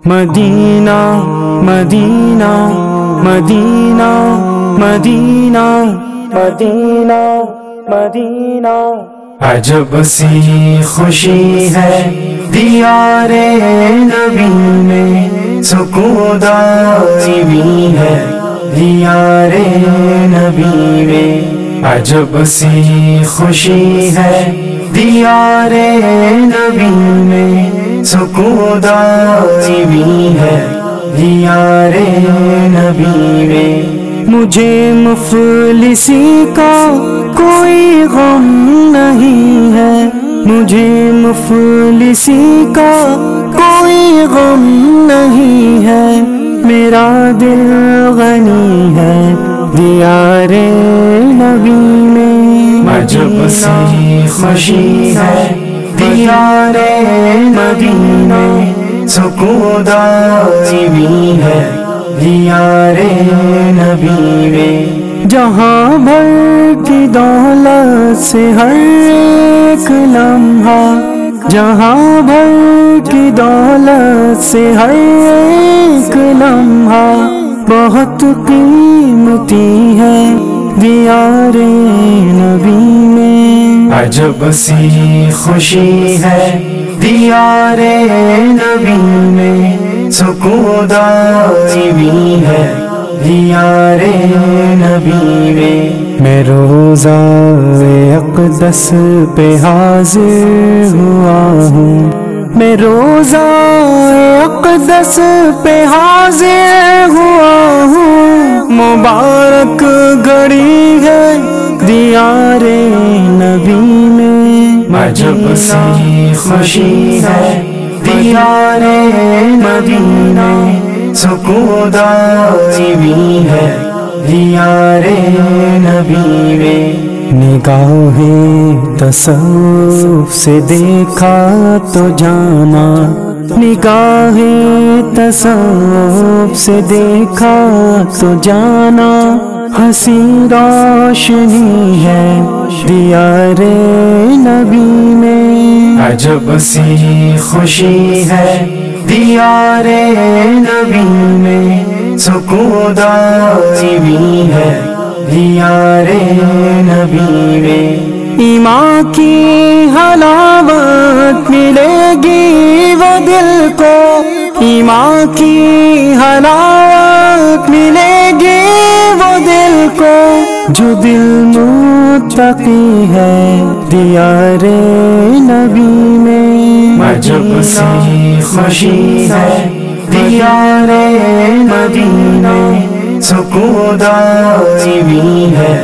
مدینہ مدینہ مدینہ مدینہ مدینہ مدینہ، عجب سی خوشی ہے دیار نبی میں، سکون دائمی ہے دیار نبی میں، عجب سی خوشی ہے دیار نبی میں، سکون دائمی ہے دیار نبی میں۔ مجھے مفلسی کا کوئی غم نہیں ہے، مجھے مفلسی کا کوئی غم نہیں ہے، میرا دل غنی ہے دیار نبی میں، عجب سی خوشی ہے دیار نبی میں، سکون دائمی ہے دیار نبی میں۔ جہاں بھر کی دولت سے ہر ایک لمحہ، جہاں بھر کی دولت سے ہر ایک لمحہ بہت قیمتی ہے دیار نبی میں، عجب سی خوشی ہے دیار نبی میں، سکون دائمی ہے دیار نبی میں روزہ اقدس پہ حاضر ہوا ہوں، میں روزہ اقدس پہ حاضر ہوا ہوں، مبارک گھڑی ہے دیار نبی میں، عجب سی خوشی ہے دیار مدینہ، سکون دائمی ہے دیار نبی میں۔ نگاہ تصوف سے دیکھا تو جانا، نگاہ تصوف سے دیکھا تو جانا، ہنسی روشنی ہے دیار نبی میں، عجب سی خوشی ہے دیار نبی میں، سکون دائمی ہے دیار نبی میں۔ ایمان کی حلاوت ملے گی وہ دل کو، ایمان کی حلاوت ملے گی وہ دل کو، جو دل متقی ہے دیار نبی میں، عجب سی خوشی ہے دیار مدینہ، سکون دائمی ہے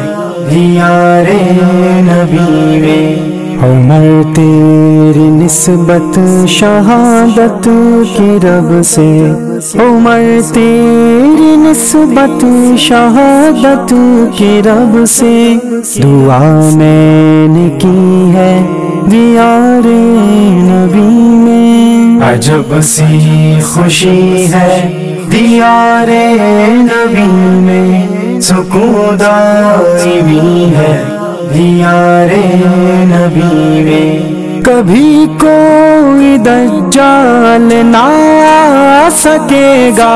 دیار نبی میں۔ عمر تیری نسبت شہادت کی رب سے، عمر تیری نسبت شہادت کی رب سے، دعا میں نے کی ہے دیار نبی میں، عجب سی خوشی ہے دیار نبی میں، سکون دائمی ہے دیار نبی میں۔ کبھی کوئی دجال نہ آ سکے گا،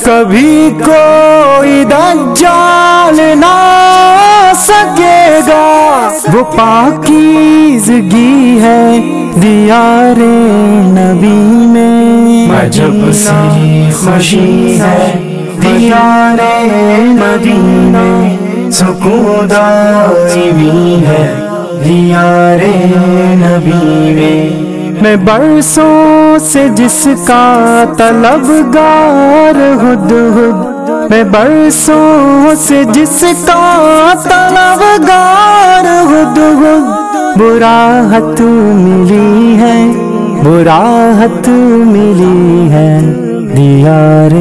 کبھی کوئی دجال نہ آ سکے گا، وہ پاکیزگی ہے دیار نبی میں، عجب سی خوشی ہے دیار مدینہ، سکون دائمی ہے دیار نبی میں برسوں سے جس کا طلبگار ہد ہد، میں برسوں سے جس کا طلبگار ہد ہد، براحت ملی ہے براحت ملی ہے دیار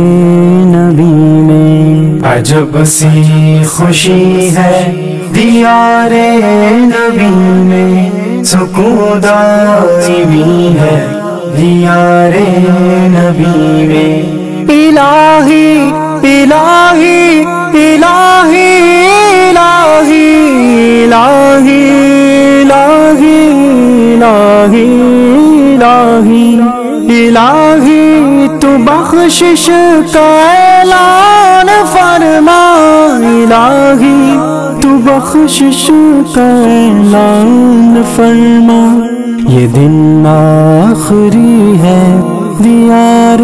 نبی میں، عجب سی خوشی ہے دیار نبی میں، سکون دائمی ہے دیار نبی میں۔ الہی الہی الہی الہی الہی الہی الہی الہی الہی تو بخشش کا اعلان فرما، الہی تو بخشش کا اعلان فرما۔ یہ دن آخری ہے دیار